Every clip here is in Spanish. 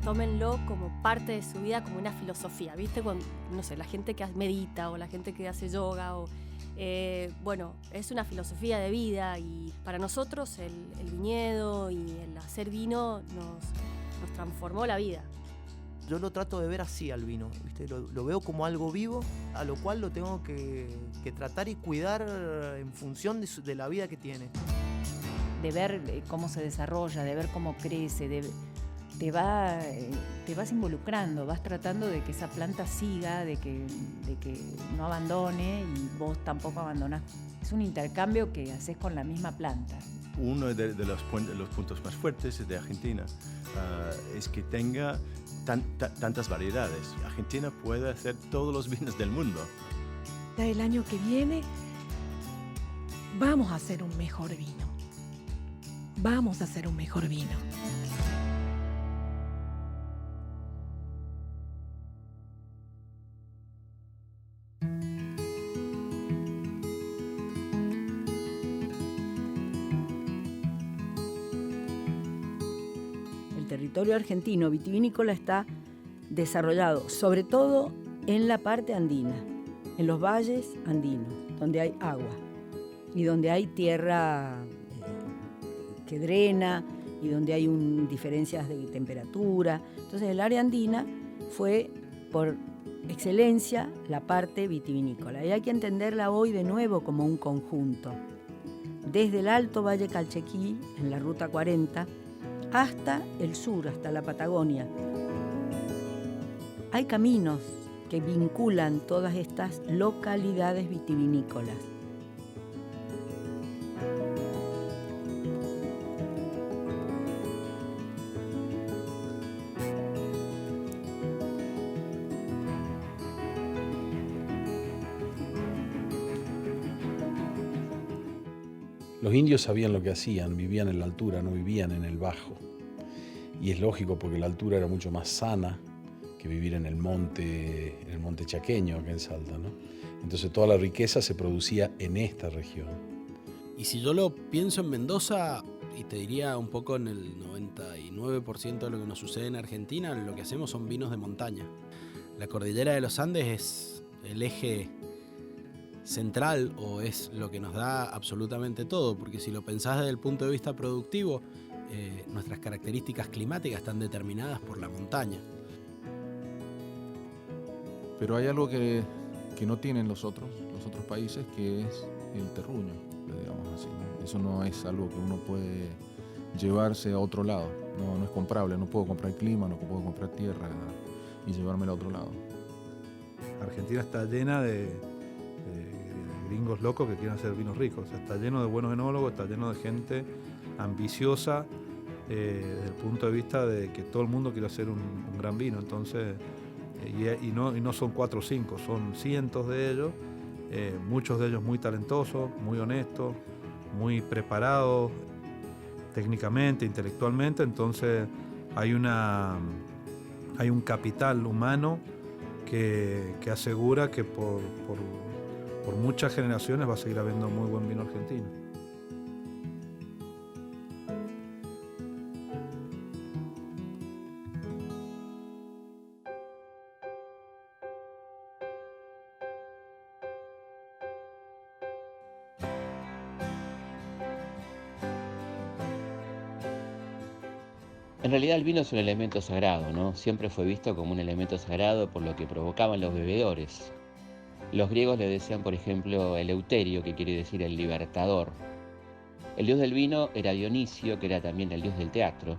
tómenlo como parte de su vida, como una filosofía, ¿viste? Cuando, no sé, la gente que medita o la gente que hace yoga o... bueno, es una filosofía de vida y para nosotros el viñedo y el hacer vino nos transformó la vida. Yo lo trato de ver así al vino, ¿viste? Lo veo como algo vivo, a lo cual lo tengo que tratar y cuidar en función de la vida que tiene. De ver cómo se desarrolla, de ver cómo crece, te vas involucrando, vas tratando de que esa planta siga, de que no abandone y vos tampoco abandonás. Es un intercambio que haces con la misma planta. Uno de los puntos más fuertes de Argentina es que tenga tantas variedades. Argentina puede hacer todos los vinos del mundo. El año que viene vamos a hacer un mejor vino. Vamos a hacer un mejor vino. El territorio argentino vitivinícola está desarrollado sobre todo en la parte andina, en los valles andinos, donde hay agua y donde hay tierra que drena y donde hay diferencias de temperatura. Entonces el área andina fue por excelencia la parte vitivinícola y hay que entenderla hoy de nuevo como un conjunto. Desde el Alto Valle Calchaquí, en la Ruta 40, hasta el sur, hasta la Patagonia. Hay caminos que vinculan todas estas localidades vitivinícolas. Los indios sabían lo que hacían, vivían en la altura, no vivían en el bajo. Y es lógico porque la altura era mucho más sana que vivir en el monte chaqueño, acá en Salta, ¿no? Entonces toda la riqueza se producía en esta región. Y si yo lo pienso en Mendoza, y te diría un poco en el 99% de lo que nos sucede en Argentina, lo que hacemos son vinos de montaña. La cordillera de los Andes es el eje central o es lo que nos da absolutamente todo, porque si lo pensás desde el punto de vista productivo, nuestras características climáticas están determinadas por la montaña. Pero hay algo que no tienen los otros países, que es el terruño, digamos así, ¿no? Eso no es algo que uno puede llevarse a otro lado, no es comprable, no puedo comprar clima, no puedo comprar tierra y llevármela a otro lado. Argentina está llena de gringos locos que quieren hacer vinos ricos, o sea, está lleno de buenos enólogos, está lleno de gente ambiciosa desde el punto de vista de que todo el mundo quiere hacer un gran vino, entonces y no son 4 o 5, son cientos de ellos, muchos de ellos muy talentosos, muy honestos, muy preparados técnicamente, intelectualmente, entonces hay un capital humano que asegura que por muchas generaciones va a seguir habiendo muy buen vino argentino. En realidad el vino es un elemento sagrado, ¿no? Siempre fue visto como un elemento sagrado por lo que provocaban los bebedores. Los griegos le decían, por ejemplo, Eleuterio, que quiere decir el libertador. El dios del vino era Dionisio, que era también el dios del teatro.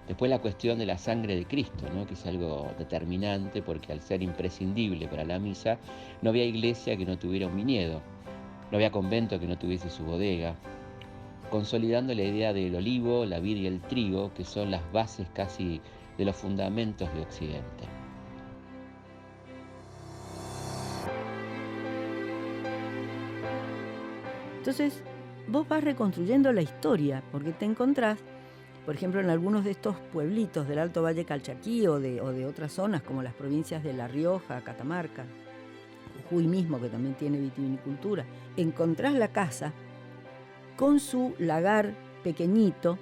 Después la cuestión de la sangre de Cristo, ¿no? Que es algo determinante porque al ser imprescindible para la misa, no había iglesia que no tuviera un viñedo, no había convento que no tuviese su bodega, consolidando la idea del olivo, la vid y el trigo, que son las bases casi de los fundamentos de Occidente. Entonces, vos vas reconstruyendo la historia, porque te encontrás, por ejemplo, en algunos de estos pueblitos del Alto Valle Calchaquí o de otras zonas, como las provincias de La Rioja, Catamarca, Jujuy mismo, que también tiene vitivinicultura, encontrás la casa con su lagar pequeñito,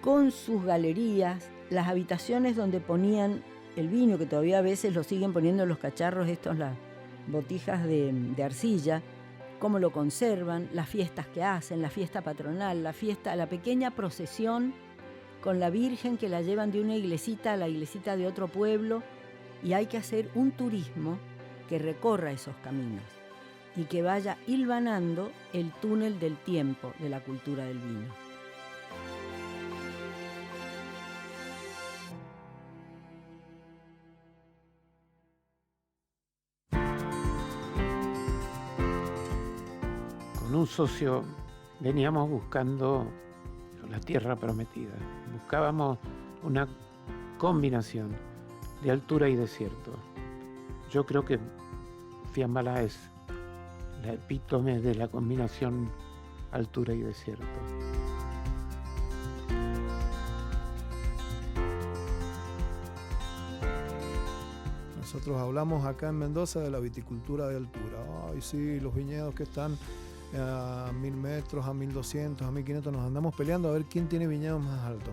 con sus galerías, las habitaciones donde ponían el vino, que todavía a veces lo siguen poniendo en los cacharros estos, las botijas de arcilla, cómo lo conservan, las fiestas que hacen, la fiesta patronal, la pequeña procesión con la Virgen que la llevan de una iglesita a la iglesita de otro pueblo, y hay que hacer un turismo que recorra esos caminos y que vaya hilvanando el túnel del tiempo de la cultura del vino. Con un socio veníamos buscando la tierra prometida. Buscábamos una combinación de altura y desierto. Yo creo que Fiambalá es la epítome de la combinación altura y desierto. Nosotros hablamos acá en Mendoza de la viticultura de altura. Ay, sí, los viñedos que están a 1000 metros, a 1200, a 1500, nos andamos peleando a ver quién tiene viñedos más altos.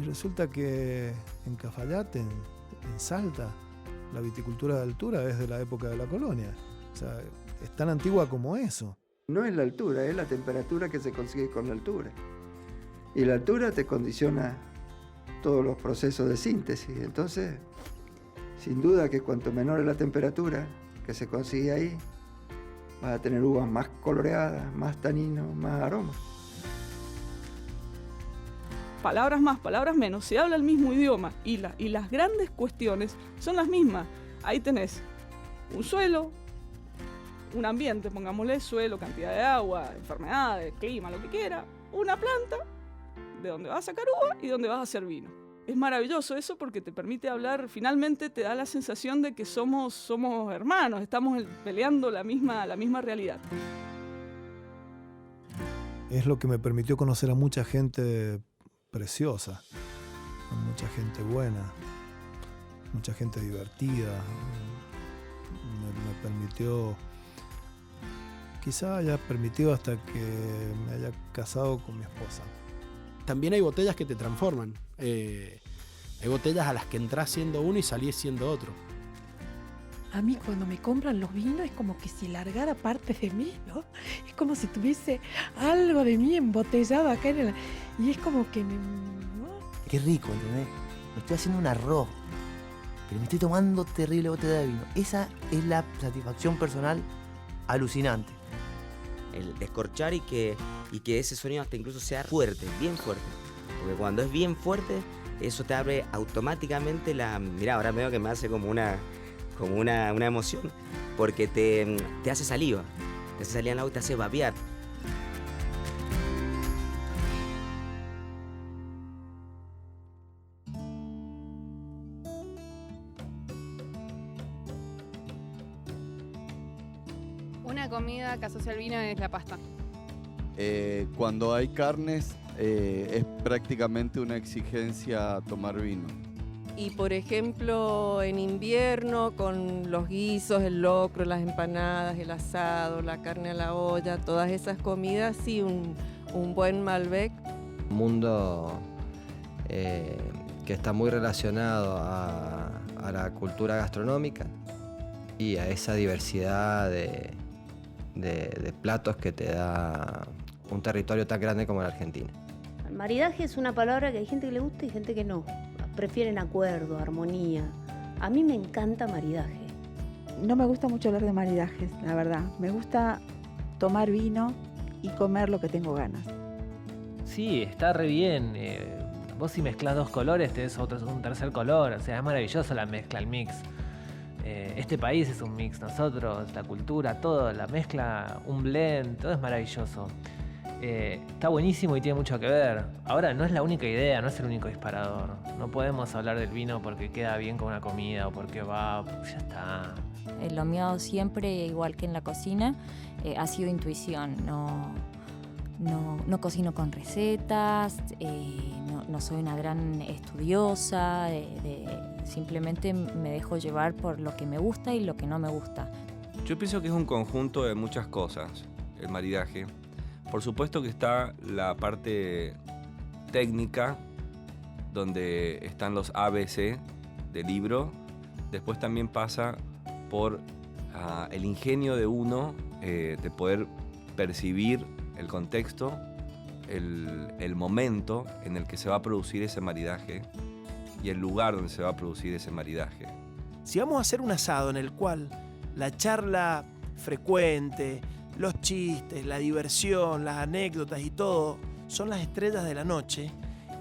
Y resulta que en Cafayate, en Salta, la viticultura de altura es de la época de la colonia. O sea, es tan antigua como eso. No es la altura, es la temperatura que se consigue con la altura. Y la altura te condiciona todos los procesos de síntesis. Entonces, sin duda que cuanto menor es la temperatura que se consigue ahí, vas a tener uvas más coloreadas, más taninos, más aromas. Palabras más, palabras menos, se habla el mismo idioma y las grandes cuestiones son las mismas. Ahí tenés un suelo, un ambiente, pongámosle suelo, cantidad de agua, enfermedades, clima, lo que quiera, una planta de donde vas a sacar uva y donde vas a hacer vino. Es maravilloso eso porque te permite hablar, finalmente te da la sensación de que somos hermanos, estamos peleando la misma realidad. Es lo que me permitió conocer a mucha gente preciosa, mucha gente buena, mucha gente divertida. Me permitió, quizá haya permitido hasta que me haya casado con mi esposa. También hay botellas que te transforman. Hay botellas a las que entras siendo uno y salís siendo otro. A mí cuando me compran los vinos es como que si largara parte de mí, ¿no? Es como si tuviese algo de mí embotellado acá en el... Y es como que me... ¿no? Qué rico, ¿entendés? Me estoy haciendo un arroz, pero me estoy tomando terrible botella de vino. Esa es la satisfacción personal alucinante. El descorchar y que ese sonido hasta incluso sea fuerte, bien fuerte. Porque cuando es bien fuerte, eso te abre automáticamente la... Mirá, ahora veo que me hace como una emoción, porque te hace saliva. Te hace saliva en la boca y te hace vapear. Una comida que asocia al vino es la pasta. Cuando hay carnes, es prácticamente una exigencia tomar vino. Y por ejemplo, en invierno, con los guisos, el locro, las empanadas, el asado, la carne a la olla, todas esas comidas, sí, un buen Malbec. Un mundo que está muy relacionado a la cultura gastronómica y a esa diversidad de platos que te da un territorio tan grande como la Argentina. El maridaje es una palabra que hay gente que le gusta y gente que no. Prefieren acuerdo, armonía. A mí me encanta maridaje. No me gusta mucho hablar de maridajes, la verdad. Me gusta tomar vino y comer lo que tengo ganas. Sí, está re bien. Vos si mezclas dos colores tenés un tercer color. O sea, es maravilloso la mezcla, el mix. Este país es un mix, nosotros, la cultura, todo, la mezcla, un blend, todo es maravilloso. Está buenísimo y tiene mucho que ver. Ahora no es la única idea, no es el único disparador. No podemos hablar del vino porque queda bien con una comida o porque va, ya está. Lo mío siempre, igual que en la cocina, ha sido intuición. No cocino con recetas, no soy una gran estudiosa, simplemente me dejo llevar por lo que me gusta y lo que no me gusta. Yo pienso que es un conjunto de muchas cosas, el maridaje. Por supuesto que está la parte técnica, donde están los ABC del libro. Después también pasa por el ingenio de uno de poder percibir el contexto, el momento en el que se va a producir ese maridaje y el lugar donde se va a producir ese maridaje. Si vamos a hacer un asado en el cual la charla frecuente, los chistes, la diversión, las anécdotas y todo son las estrellas de la noche,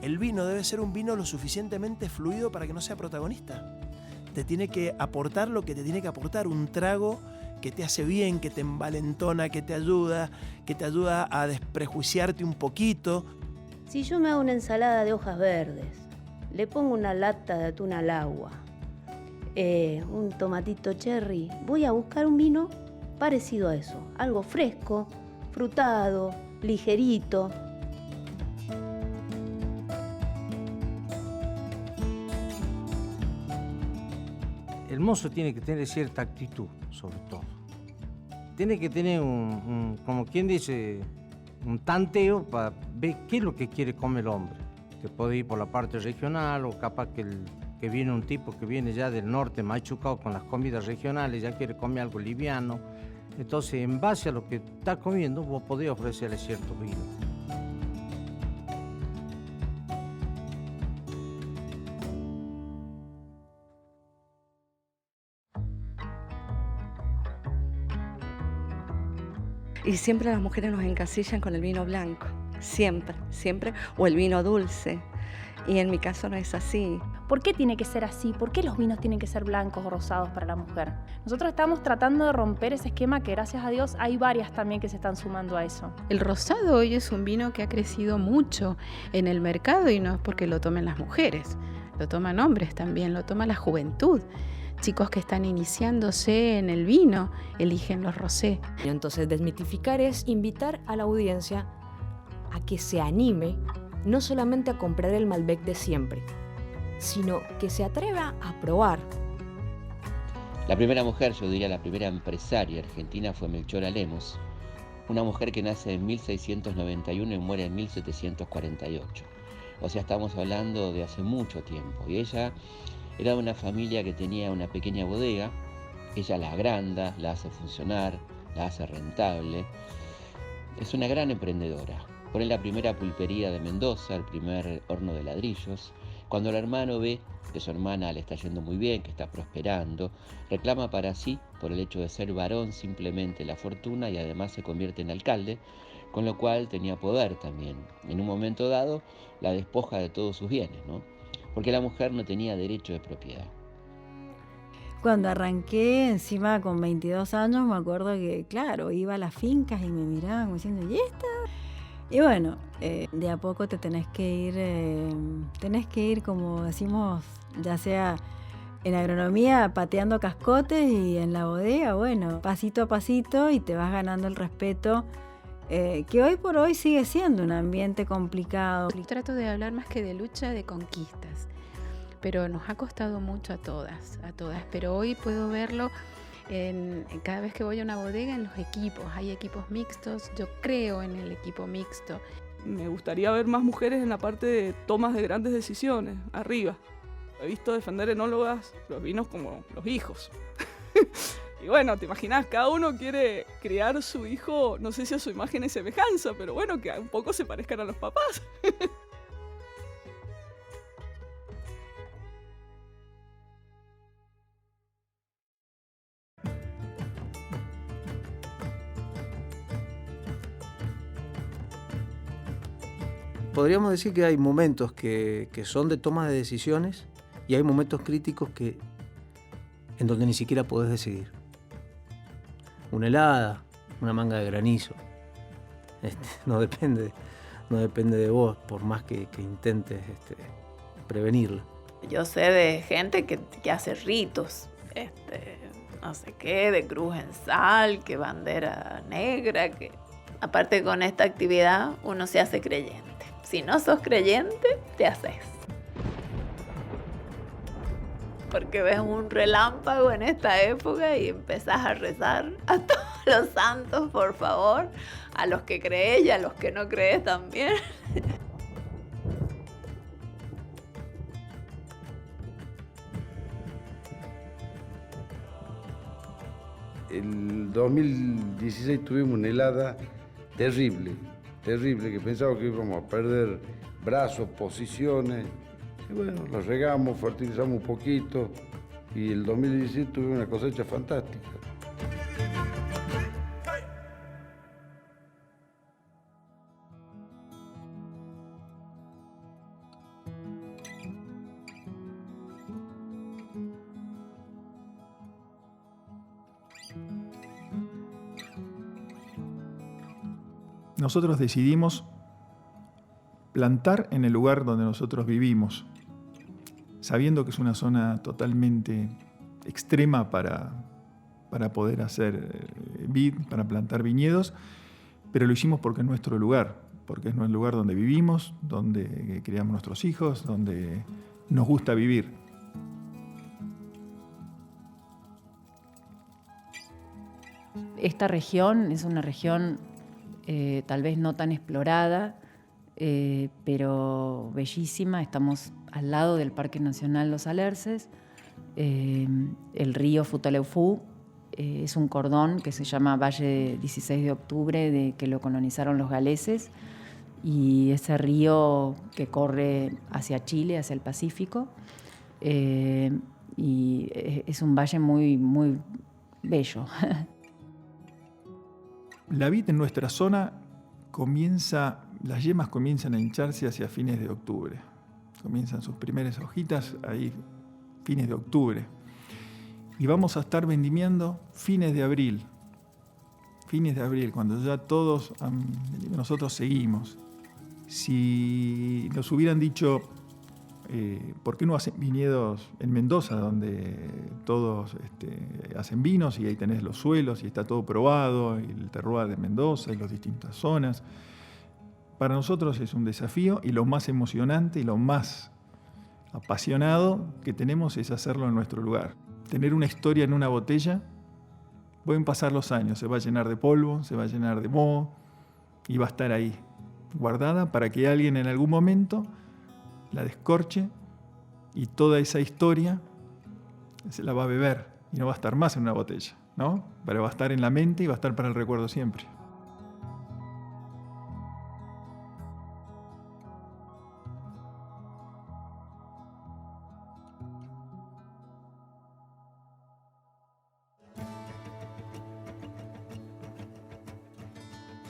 el vino debe ser un vino lo suficientemente fluido para que no sea protagonista. Te tiene que aportar lo que te tiene que aportar, un trago que te hace bien, que te envalentona, que te ayuda a desprejuiciarte un poquito. Si yo me hago una ensalada de hojas verdes, le pongo una lata de atún al agua, un tomatito cherry, voy a buscar un vino parecido a eso, algo fresco, frutado, ligerito. El mozo tiene que tener cierta actitud, sobre todo. Tiene que tener como quien dice, un tanteo para ver qué es lo que quiere comer el hombre. Que puede ir por la parte regional o capaz que viene un tipo que viene ya del norte machucado con las comidas regionales, ya quiere comer algo liviano. Entonces, en base a lo que está comiendo, vos podés ofrecerle cierto vino. Y siempre las mujeres nos encasillan con el vino blanco, siempre, siempre, o el vino dulce. Y en mi caso no es así. ¿Por qué tiene que ser así? ¿Por qué los vinos tienen que ser blancos o rosados para la mujer? Nosotros estamos tratando de romper ese esquema que, gracias a Dios, hay varias también que se están sumando a eso. El rosado hoy es un vino que ha crecido mucho en el mercado y no es porque lo tomen las mujeres, lo toman hombres también, lo toma la juventud. Chicos que están iniciándose en el vino eligen los rosé. Entonces, desmitificar es invitar a la audiencia a que se anime no solamente a comprar el Malbec de siempre, sino que se atreva a probar. La primera mujer, yo diría la primera empresaria argentina, fue Melchora Lemos, una mujer que nace en 1691 y muere en 1748. O sea, estamos hablando de hace mucho tiempo. Y ella era de una familia que tenía una pequeña bodega, ella la agranda, la hace funcionar, la hace rentable. Es una gran emprendedora. Pone la primera pulpería de Mendoza, el primer horno de ladrillos. Cuando el hermano ve que su hermana le está yendo muy bien, que está prosperando, reclama para sí, por el hecho de ser varón, simplemente la fortuna y además se convierte en alcalde, con lo cual tenía poder también. En un momento dado, la despoja de todos sus bienes, ¿no? Porque la mujer no tenía derecho de propiedad. Cuando arranqué, encima con 22 años, me acuerdo que, claro, iba a las fincas y me miraban como diciendo, ¿y esta? Y bueno, de a poco te tenés que ir, como decimos, ya sea en agronomía, pateando cascotes y en la bodega, bueno, pasito a pasito y te vas ganando el respeto, que hoy por hoy sigue siendo un ambiente complicado. Trato de hablar más que de lucha, de conquistas, pero nos ha costado mucho a todas, pero hoy puedo verlo cada vez que voy a una bodega en los equipos. Hay equipos mixtos, yo creo en el equipo mixto. Me gustaría ver más mujeres en la parte de tomas de grandes decisiones, arriba. He visto defender enólogas los vinos como los hijos. Y bueno, te imaginas, cada uno quiere criar su hijo, no sé si a su imagen y semejanza, pero bueno, que un poco se parezcan a los papás. Podríamos decir que hay momentos que son de toma de decisiones y hay momentos críticos en donde ni siquiera podés decidir. Una helada, una manga de granizo, no depende de vos, por más que intentes prevenirlo. Yo sé de gente que hace ritos, no sé qué, de cruz en sal, que bandera negra, que aparte con esta actividad uno se hace creyente. Si no sos creyente, te haces. Porque ves un relámpago en esta época y empezás a rezar a todos los santos, por favor, a los que crees y a los que no crees también. el 2016 tuvimos una helada terrible, que pensaba que íbamos a perder brazos, posiciones. Y bueno, los regamos, fertilizamos un poquito y el 2017 tuvimos una cosecha fantástica. Nosotros decidimos plantar en el lugar donde nosotros vivimos, sabiendo que es una zona totalmente extrema para poder hacer vid, para plantar viñedos, pero lo hicimos porque es nuestro lugar, porque es el lugar donde vivimos, donde criamos nuestros hijos, donde nos gusta vivir. Esta región es una región tal vez no tan explorada, pero bellísima. Estamos al lado del Parque Nacional Los Alerces. El río Futaleufú es un cordón que se llama Valle 16 de Octubre, que lo colonizaron los galeses, y ese río que corre hacia Chile, hacia el Pacífico, y es un valle muy, muy bello. La vid en nuestra zona las yemas comienzan a hincharse hacia fines de octubre. Comienzan sus primeras hojitas ahí, fines de octubre. Y vamos a estar vendimiando fines de abril. Fines de abril, cuando ya todos, nosotros seguimos. Si nos hubieran dicho, ¿por qué no hacen viñedos en Mendoza, donde todos hacen vinos y ahí tenés los suelos y está todo probado, y el terroir de Mendoza y las distintas zonas? Para nosotros es un desafío, y lo más emocionante y lo más apasionado que tenemos es hacerlo en nuestro lugar. Tener una historia en una botella, pueden pasar los años, se va a llenar de polvo, se va a llenar de moho, y va a estar ahí, guardada para que alguien en algún momento la descorche y toda esa historia se la va a beber y no va a estar más en una botella, ¿no? Pero va a estar en la mente y va a estar para el recuerdo siempre.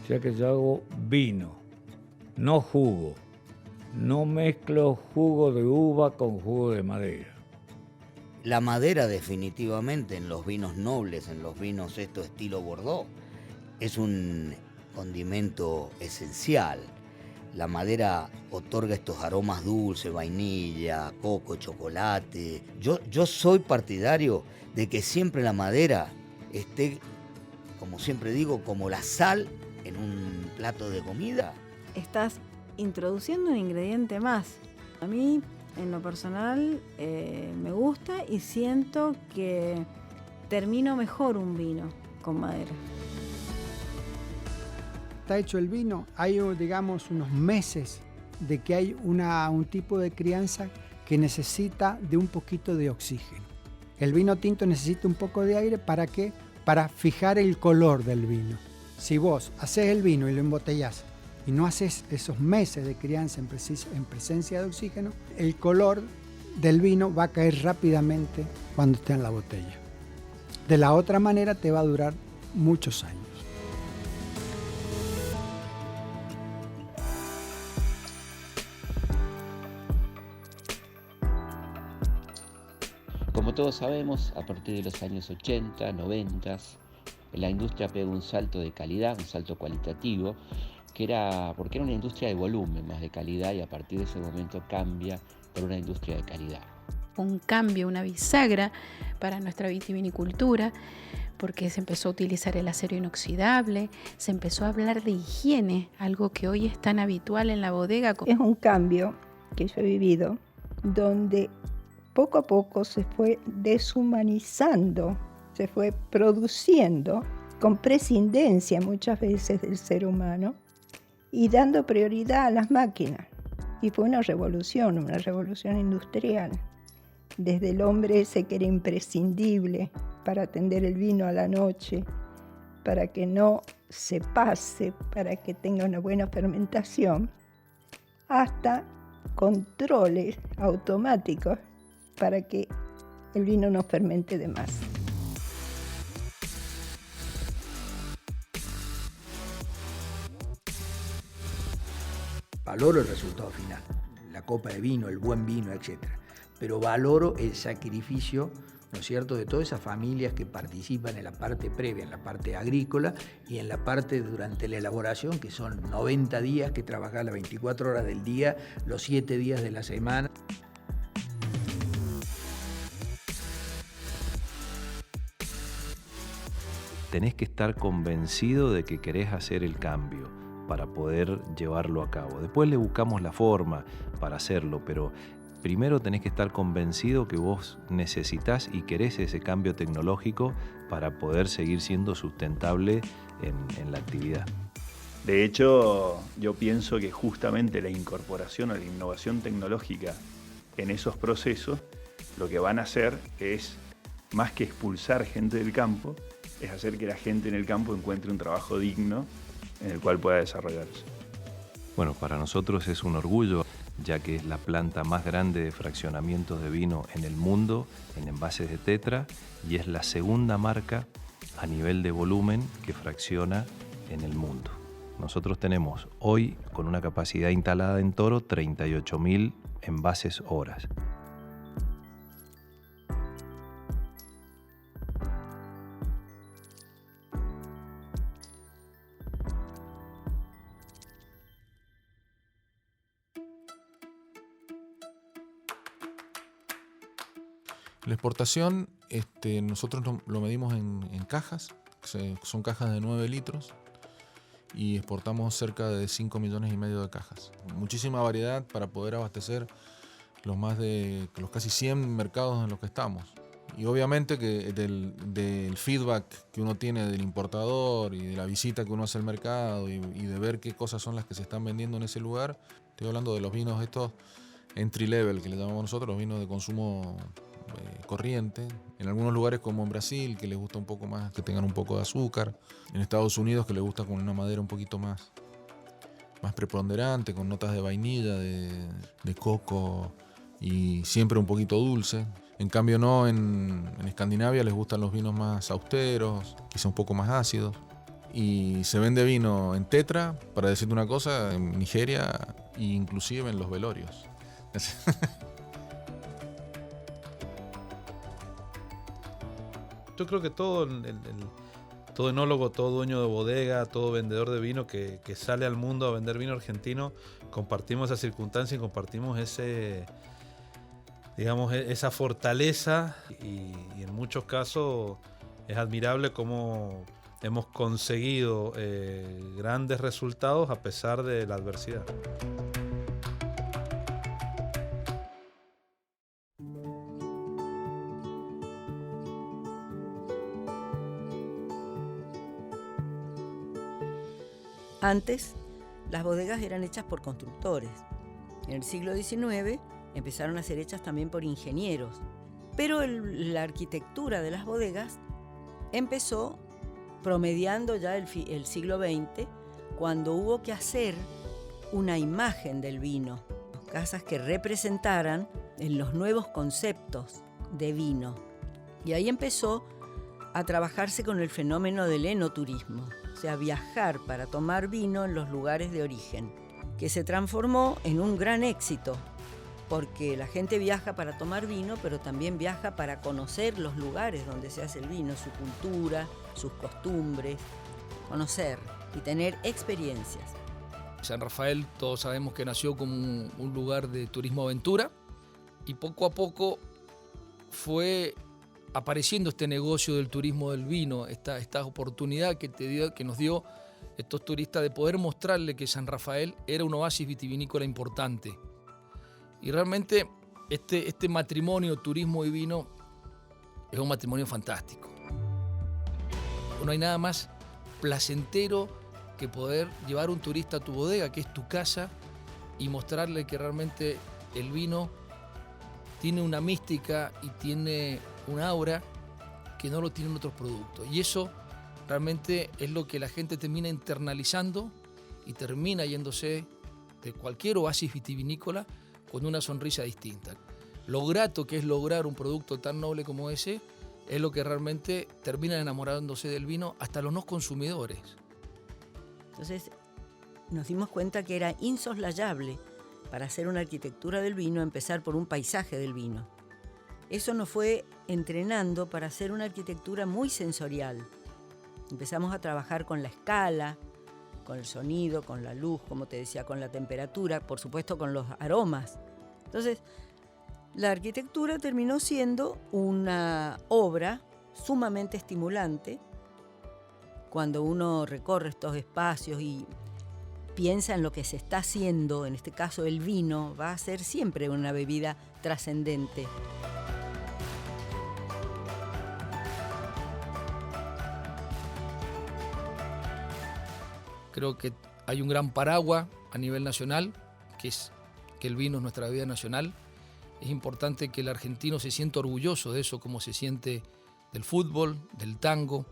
Ya que yo hago vino, no jugo. No mezclo jugo de uva con jugo de madera. La madera definitivamente en los vinos nobles, en los vinos estilo Bordeaux, es un condimento esencial. La madera otorga estos aromas dulces, vainilla, coco, chocolate. Yo soy partidario de que siempre la madera esté, como siempre digo, como la sal en un plato de comida. Estás introduciendo un ingrediente más. A mí, en lo personal, me gusta y siento que termino mejor un vino con madera. Está hecho el vino, hay, digamos, unos meses de que hay un tipo de crianza que necesita de un poquito de oxígeno. El vino tinto necesita un poco de aire, ¿para qué? Para fijar el color del vino. Si vos haces el vino y lo embotellás y no haces esos meses de crianza en presencia de oxígeno, el color del vino va a caer rápidamente cuando esté en la botella. De la otra manera te va a durar muchos años. Como todos sabemos, a partir de los años 80, 90, la industria pegó un salto de calidad, un salto cualitativo, porque era una industria de volumen, más de calidad, y a partir de ese momento cambia por una industria de calidad. Un cambio, una bisagra para nuestra vitivinicultura, porque se empezó a utilizar el acero inoxidable, se empezó a hablar de higiene, algo que hoy es tan habitual en la bodega. Es un cambio que yo he vivido, donde poco a poco se fue deshumanizando, se fue produciendo con prescindencia muchas veces del ser humano y dando prioridad a las máquinas. Y fue una revolución industrial. desde el hombre ese que era imprescindible para atender el vino a la noche, para que no se pase, para que tenga una buena fermentación, hasta controles automáticos para que el vino no fermente de más. Valoro el resultado final, la copa de vino, el buen vino, etc. Pero valoro el sacrificio, ¿no es cierto?, de todas esas familias que participan en la parte previa, en la parte agrícola y en la parte durante la elaboración, que son 90 días que trabajan las 24 horas del día, los 7 días de la semana. Tenés que estar convencido de que querés hacer el cambio para poder llevarlo a cabo. Después le buscamos la forma para hacerlo, pero primero tenés que estar convencido que vos necesitás y querés ese cambio tecnológico para poder seguir siendo sustentable en la actividad. De hecho, yo pienso que justamente la incorporación o la innovación tecnológica en esos procesos, lo que van a hacer es, más que expulsar gente del campo, es hacer que la gente en el campo encuentre un trabajo digno en el cual pueda desarrollarse. Bueno, para nosotros es un orgullo, ya que es la planta más grande de fraccionamientos de vino en el mundo, en envases de tetra, y es la segunda marca a nivel de volumen que fracciona en el mundo. Nosotros tenemos hoy, con una capacidad instalada en Toro, 38.000 envases horas. La exportación, nosotros lo medimos en cajas, son cajas de 9 litros y exportamos cerca de 5,5 millones de cajas. Muchísima variedad para poder abastecer los casi 100 mercados en los que estamos. Y obviamente que del feedback que uno tiene del importador y de la visita que uno hace al mercado y de ver qué cosas son las que se están vendiendo en ese lugar, estoy hablando de los vinos estos entry level que le llamamos nosotros, los vinos de consumo corriente, en algunos lugares como en Brasil, que les gusta un poco más, que tengan un poco de azúcar, en Estados Unidos, que les gusta con una madera un poquito más preponderante, con notas de vainilla, de coco y siempre un poquito dulce. En cambio no, en Escandinavia les gustan los vinos más austeros, quizá un poco más ácidos. Y se vende vino en tetra, para decirte una cosa, en Nigeria e inclusive en los velorios. Yo creo que todo enólogo, todo dueño de bodega, todo vendedor de vino que sale al mundo a vender vino argentino, compartimos esa circunstancia y compartimos esa fortaleza y en muchos casos es admirable cómo hemos conseguido grandes resultados a pesar de la adversidad. Antes, las bodegas eran hechas por constructores. En el siglo XIX empezaron a ser hechas también por ingenieros. Pero la arquitectura de las bodegas empezó promediando ya el siglo XX, cuando hubo que hacer una imagen del vino, casas que representaran en los nuevos conceptos de vino. Y ahí empezó a trabajarse con el fenómeno del enoturismo, o sea, viajar para tomar vino en los lugares de origen, que se transformó en un gran éxito, porque la gente viaja para tomar vino, pero también viaja para conocer los lugares donde se hace el vino, su cultura, sus costumbres, conocer y tener experiencias. San Rafael, todos sabemos que nació como un lugar de turismo aventura y poco a poco fue apareciendo este negocio del turismo del vino, esta oportunidad que nos dio estos turistas de poder mostrarle que San Rafael era un oasis vitivinícola importante. Y realmente este matrimonio, turismo y vino, es un matrimonio fantástico. No hay nada más placentero que poder llevar un turista a tu bodega, que es tu casa, y mostrarle que realmente el vino tiene una mística y tiene un aura que no lo tienen otros productos. Y eso realmente es lo que la gente termina internalizando y termina yéndose de cualquier oasis vitivinícola con una sonrisa distinta. Lo grato que es lograr un producto tan noble como ese es lo que realmente termina enamorándose del vino hasta los no consumidores. Entonces nos dimos cuenta que era insoslayable para hacer una arquitectura del vino empezar por un paisaje del vino. Eso nos fue entrenando para hacer una arquitectura muy sensorial. Empezamos a trabajar con la escala, con el sonido, con la luz, como te decía, con la temperatura, por supuesto con los aromas. Entonces, la arquitectura terminó siendo una obra sumamente estimulante cuando uno recorre estos espacios y piensa en lo que se está haciendo. En este caso, el vino va a ser siempre una bebida trascendente. Creo que hay un gran paraguas a nivel nacional, que es que el vino es nuestra bebida nacional. Es importante que el argentino se sienta orgulloso de eso, como se siente del fútbol, del tango.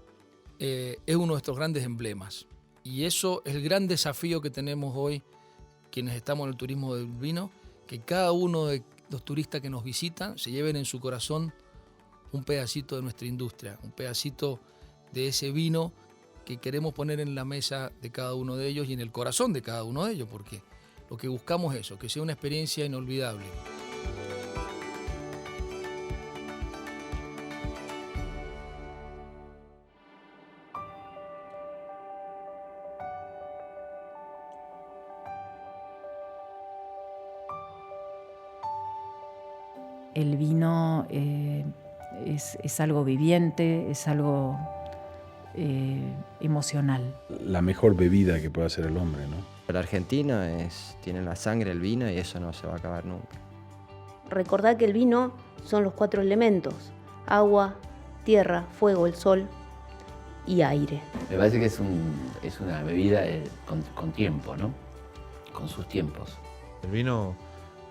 Es uno de nuestros grandes emblemas. Y eso es el gran desafío que tenemos hoy, quienes estamos en el turismo del vino, que cada uno de los turistas que nos visitan se lleven en su corazón un pedacito de nuestra industria, un pedacito de ese vino que queremos poner en la mesa de cada uno de ellos y en el corazón de cada uno de ellos, porque lo que buscamos es eso, que sea una experiencia inolvidable. El vino es algo viviente, es algo emocional. La mejor bebida que puede hacer el hombre, ¿no? El argentino tiene en la sangre el vino y eso no se va a acabar nunca. Recordad que el vino son los 4 elementos: agua, tierra, fuego, el sol y aire. Me parece que es una bebida con tiempo, ¿no? Con sus tiempos. El vino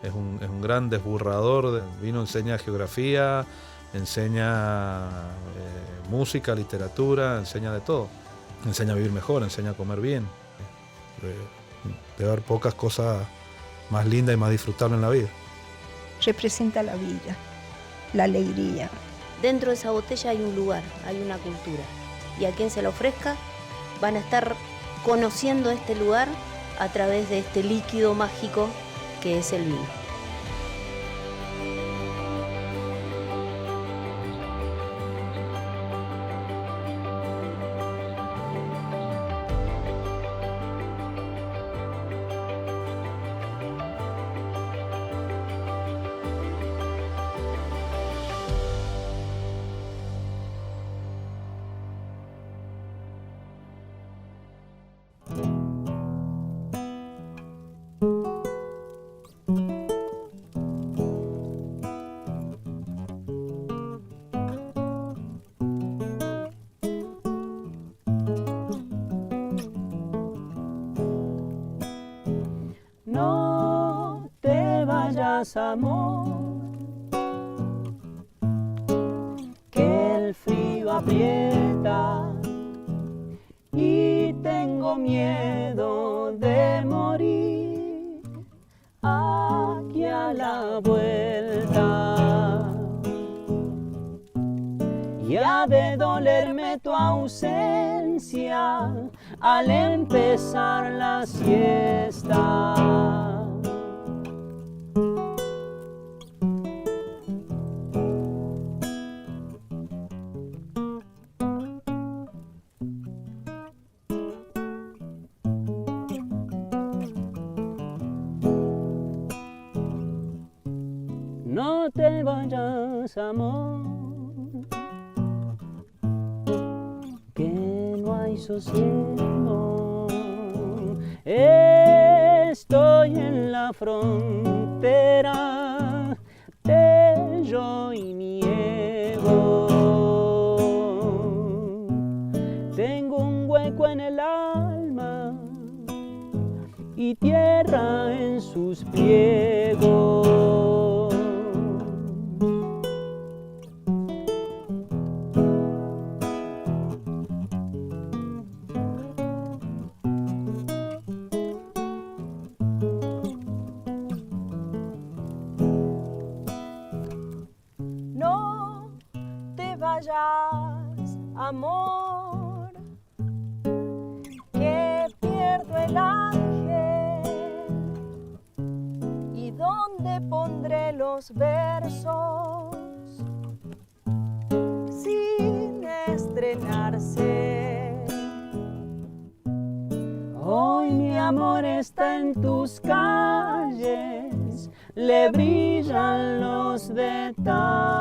es un gran desburrador. El vino enseña geografía, enseña música, literatura, enseña de todo. Enseña a vivir mejor, enseña a comer bien. Debe haber pocas cosas más lindas y más disfrutables en la vida. Representa la vida, la alegría. Dentro de esa botella hay un lugar, hay una cultura. Y a quien se la ofrezca van a estar conociendo este lugar a través de este líquido mágico que es el vino. No te vayas, amor, que el frío aprieta y tengo miedo de morir aquí a la vuelta. Y ha de dolerme tu ausencia al empezar la siesta. No te vayas, amor, que no hay sosiego. Estoy en la frontera de yo y mi ego. Tengo un hueco en el alma y tierra en sus pliegos. vayas, amor, que pierdo el ángel. ¿Y dónde pondré los versos sin estrenarse? Hoy mi amor está en tus calles, le brillan los detalles.